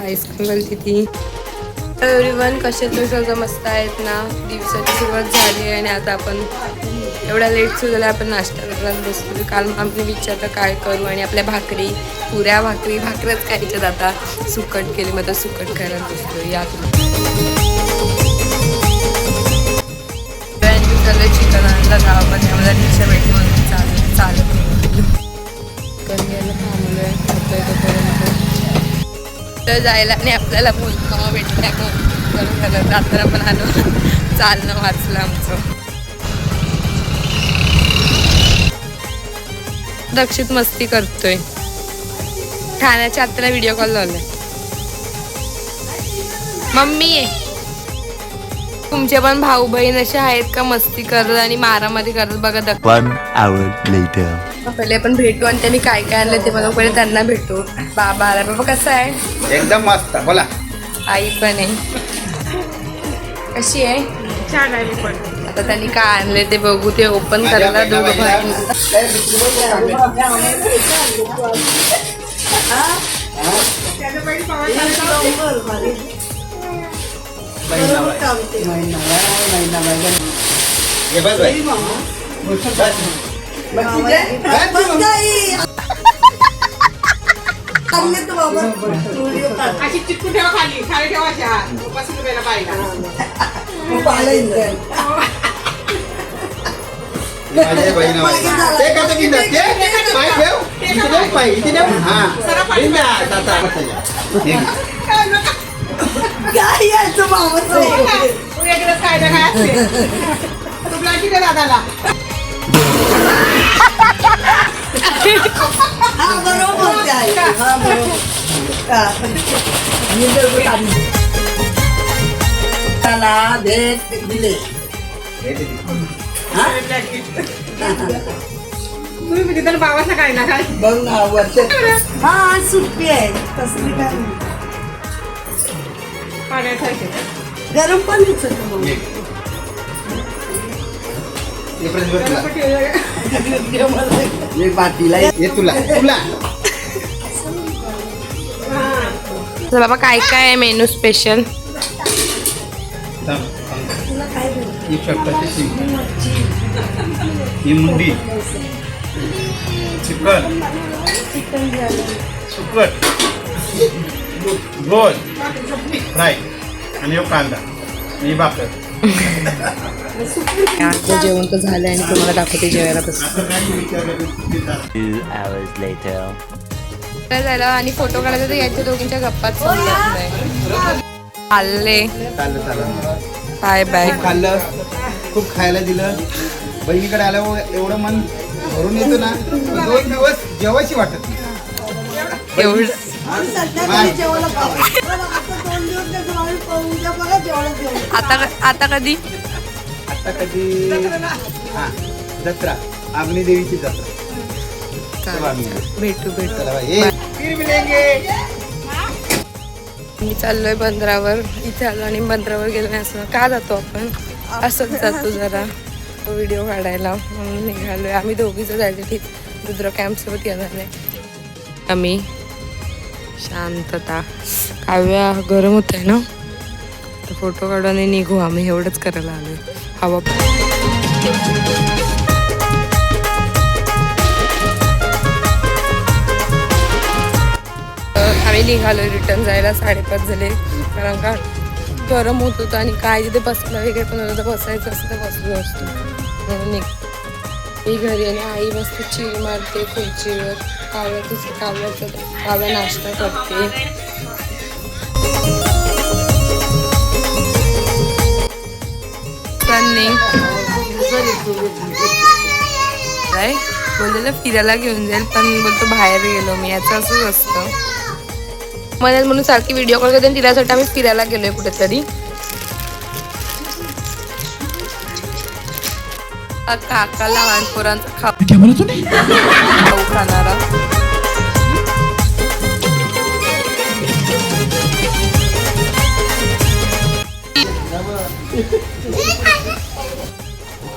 Ice cream घालती ती. Everyone, कसे तुम्ही सगळं मस्त आहेत ना. दिवसाची सुरुवात झाली आहे आणि आता आपण एवढा लेट सुद्धा आपण नाश्ता करायला बसलो. काल आम्ही विचारलं काय करू आणि आपल्या भाकरी भाकऱ्याच खायच्यात. आता सुकट केली, मग आता सुकट खायला बसलो. या चिकन आणलं गावामध्ये, आम्हाला रिक्षा भेटली म्हणून चालत थांबलोय तर जायला आणि आपल्याला बोलतो भेटल्या बरं रात्र पण आलो. चालणं वाचलं आमचं. दक्षित मस्ती करतोय. ठाण्याच्या आत्याला व्हिडिओ कॉल लावलाय. मम्मी तुमचे पण भाऊ बहीण असे आहेत का मस्ती करत आणि मारामारी करत बघा. 1 hour later. पहिले आपण भेटू आणि त्यांनी काय काय आणलं ते बघा. पहिले त्यांना भेटू. बाबा आला. बाबा कसा आहे? एकदम मस्त. बोला. आई पण आहे. कशी आहे? छान आहे. मी पण आता त्यांनी काय आणले ते बघू. ते ओपन करायला दोघं भाई. अशी चिटकून ठेवा खाली खाली ठेवायच्या 50 रुपयाला पाहिला. दादाला तुम्ही म्हणजे त्याला बाबाचा काय ना काय बघ ना वर्ष. हा सुट्टी आहे तसली काय पाण्यासारखे गरम पाणीच बाबा काय काय आहे मेनू स्पेशल? ही मुंडी, चिकन, सुकट, गोल फ्राय आणि कांदा आणि भाकर. जेवण तर झालं आणि तुम्हाला दाखवते जेवायला बसतो. 2 hours later. झालं आणि फोटो काढायचा तर यांच्या दोघींच्या गप्पाच समजत नाही. खाल्ले बाय बाय. खाल्लं, खूप खायला दिलं. बहिणीकडे आल्यावर एवढं मन भरून येतो ना. 2 दिवस जेवायची वाटत नाही. एवढं आता कधी हा जत्रा अग्निदेवीची जत्रा. भेटू. मी चाललोय बंदरावर. इथे आलो आणि बंदरावर गेलो नाही असं का जातो आपण? असंच जातो जरा व्हिडिओ काढायला म्हणून निघालोय. आम्ही दोघीच जायचं. ठीक रुद्र कॅम्पसोबत येणार नाही आम्ही. शांतता. काव्या गरम होत आहे ना तर फोटो काढून आणि निघू आम्ही. एवढंच करायला आलोय. हवा आम्ही निघालोय रिटर्न जायला. 5:30 झाले कारण का गरम होत होतं आणि काय तिथे बसलं वगैरे पण होतं. बसायचं असतं तर बसलो असतो म्हणून मी घरी आणि आई मस्त चिल मारते खुर्चीवर. काव्या नाश्ता करते. काय बोललेलं फिरायला घेऊन जाईल पण बोलतो बाहेर गेलो मी. याचं असंच असतं म्हणून सारखी व्हिडिओ कॉल करते. तिला आम्ही फिरायला गेलोय कुठेतरी. काका लहान पोरांचा खाऊ खाणारा.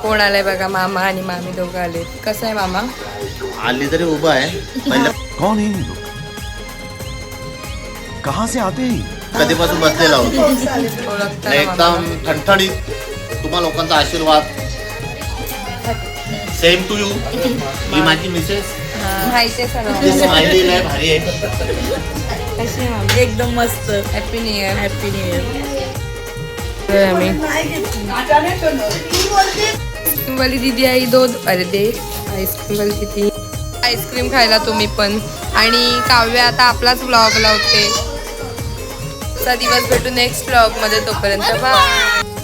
कोण आलाय बघा, मामा आणि मामी दोघं आले. कसं आहे मामा? आली तरी उभा आहे पहिल्या कौन है ये लोग? कहाँ से आते हैं? कधीपासून बसलेला होतो ओळखता ना एकदम मामा? ठणठणीत. तुम्हा लोकांचा आशीर्वाद. Same to you. ही माझी मिसेस. माहिती आहे सर्व. ती स्माइली आहे, भारी आहे. कशी आहे मामी? एकदम मस्त. Happy new year. Happy new year. आम्ही आईस्क्रीम वाली दीदी आई दो. अरे दे आईस्क्रीम वाली दीदी. आईस्क्रीम खायला तुम्ही पण. आणि काव्य आता आपलाच ब्लॉग लावते. दिवस भेटू नेक्स्ट ब्लॉग मध्ये. तोपर्यंत बाय.